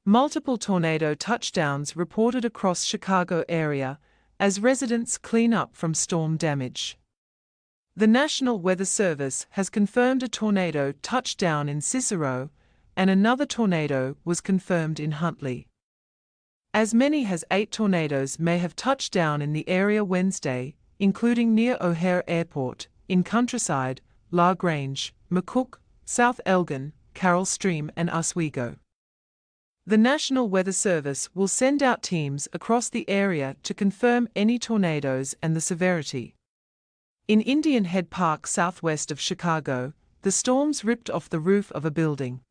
Multiple tornado touchdowns reported across Chicago area as residents clean up from storm damage. The National Weather Service has confirmed a tornado touchdown in Cicero, and another tornado was confirmed in Huntley. As many as 8 tornadoes may have touched down in the area Wednesday, including near O'Hare Airport, in Countryside, La Grange, McCook, South Elgin, Carroll Stream and Oswego. The National Weather Service will send out teams across the area to confirm any tornadoes and the severity. In Indian Head Park southwest of Chicago, the storms ripped off the roof of a building.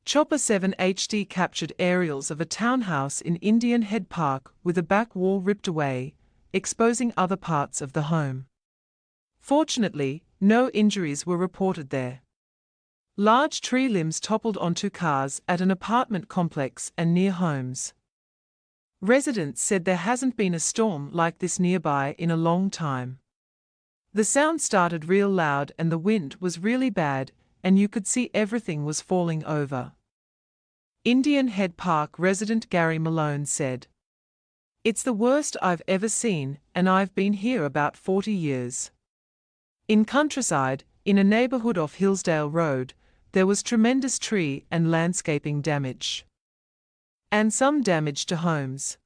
Chopper 7 HD captured aerials of a townhouse in Indian Head Park with a back wall ripped away, exposing other parts of the home. Fortunately, no injuries were reported there. Large tree limbs toppled onto cars at an apartment complex and near homes. Residents said there hasn't been a storm like this nearby in a long time. The sound started real loud and the wind was really bad, and you could see everything was falling over. Indian Head Park resident Gary Malone said, "It's the worst I've ever seen, and I've been here about 40 years. In Countryside, in a neighborhood off Hillsdale Road, there was tremendous tree and landscaping damage. And some damage to homes.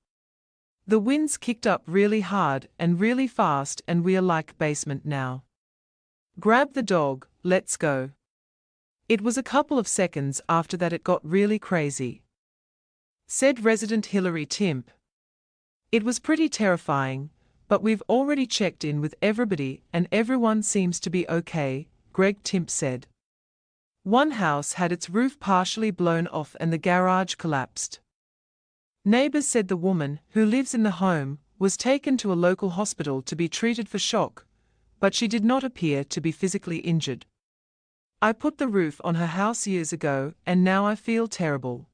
The winds kicked up really hard and really fast, and we're like basement now. Grab the dog, let's go." It was a couple of seconds after that it got really crazy, said resident Hillary Timp. "It was pretty terrifying, but we've already checked in with everybody and everyone seems to be okay," Greg Timp said. One house had its roof partially blown off and the garage collapsed. Neighbors said the woman, who lives in the home, was taken to a local hospital to be treated for shock, but she did not appear to be physically injured. "I put the roof on her house years ago and now I feel terrible,"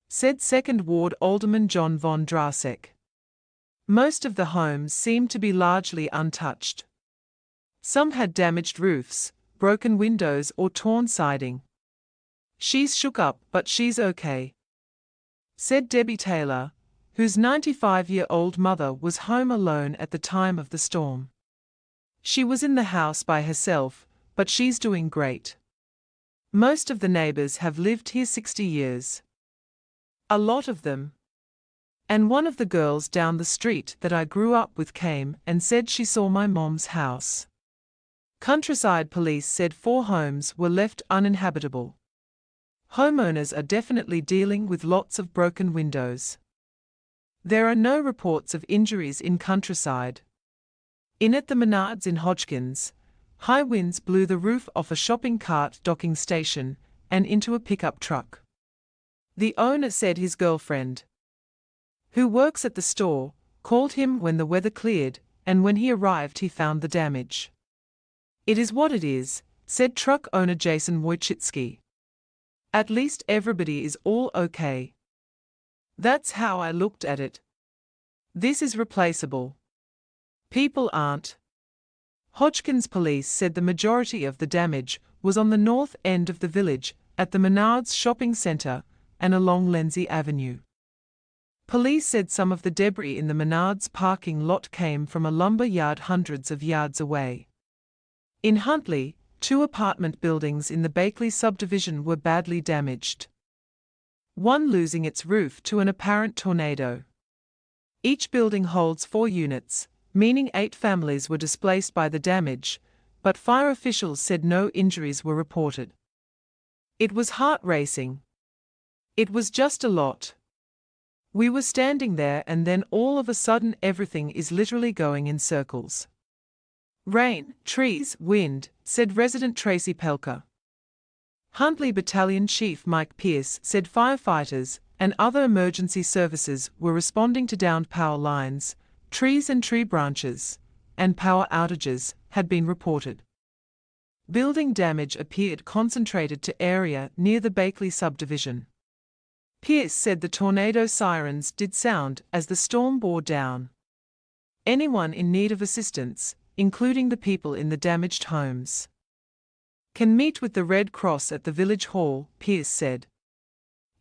said 2nd Ward Alderman John von Drasek. Most of the homes seemed to be largely untouched. Some had damaged roofs, broken windows or torn siding. "She's shook up, but she's okay," said Debbie Taylor, whose 95-year-old mother was home alone at the time of the storm. "She was in the house by herself, but she's doing great. Most of the neighbors have lived here 60 years. A lot of them. And one of the girls down the street that I grew up with came and said she saw my mom's house." Countryside police said 4 homes were left uninhabitable. Homeowners are definitely dealing with lots of broken windows. There are no reports of injuries in Countryside. At the Menards in Hodgkins, high winds blew the roof off a shopping cart docking station and into a pickup truck. The owner said his girlfriend, who works at the store, called him when the weather cleared, and when he arrived he found the damage. "It is what it is," said truck owner Jason Wojcicki. "At least everybody is all okay. That's how I looked at it. This is replaceable. People aren't." Hodgkins police said the majority of the damage was on the north end of the village, at the Menards shopping center, and along Lindsay Avenue. Police said some of the debris in the Menards parking lot came from a lumber yard hundreds of yards away. In Huntley, 2 apartment buildings in the Bakeley subdivision were badly damaged, one losing its roof to an apparent tornado. Each building holds 4 units, meaning 8 families were displaced by the damage, but fire officials said no injuries were reported. "It was heart-racing. It was just a lot. We were standing there and then all of a sudden everything is literally going in circles. Rain, trees, wind," said resident Tracy Pelker. Huntley Battalion Chief Mike Pierce said firefighters and other emergency services were responding to downed power lines, trees and tree branches, and power outages had been reported. Building damage appeared concentrated to area near the Bakeley subdivision. Pierce said the tornado sirens did sound as the storm bore down. Anyone in need of assistance, including the people in the damaged homes, can meet with the Red Cross at the Village Hall, Pierce said.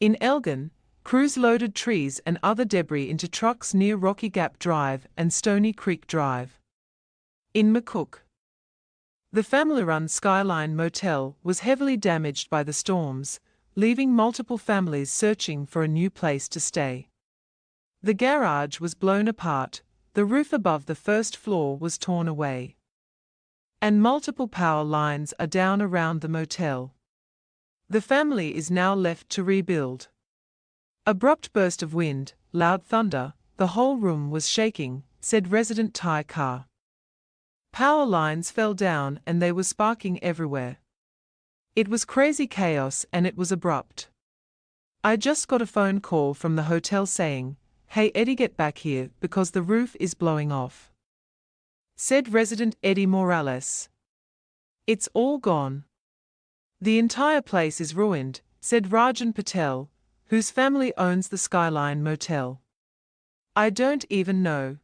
In Elgin, crews loaded trees and other debris into trucks near Rocky Gap Drive and Stony Creek Drive. In McCook, the family-run Skyline Motel was heavily damaged by the storms, leaving multiple families searching for a new place to stay. The garage was blown apart, the roof above the first floor was torn away, and multiple power lines are down around the motel. The family is now left to rebuild. Abrupt burst of wind, loud thunder, the whole room was shaking, said resident Ty Carr. Power lines fell down and they were sparking everywhere. It was crazy chaos and it was abrupt. I just got a phone call from the hotel saying, "Hey Eddie, get back here because the roof is blowing off," said resident Eddie Morales. "It's all gone. The entire place is ruined," said Rajan Patel, whose family owns the Skyline Motel. "I don't even know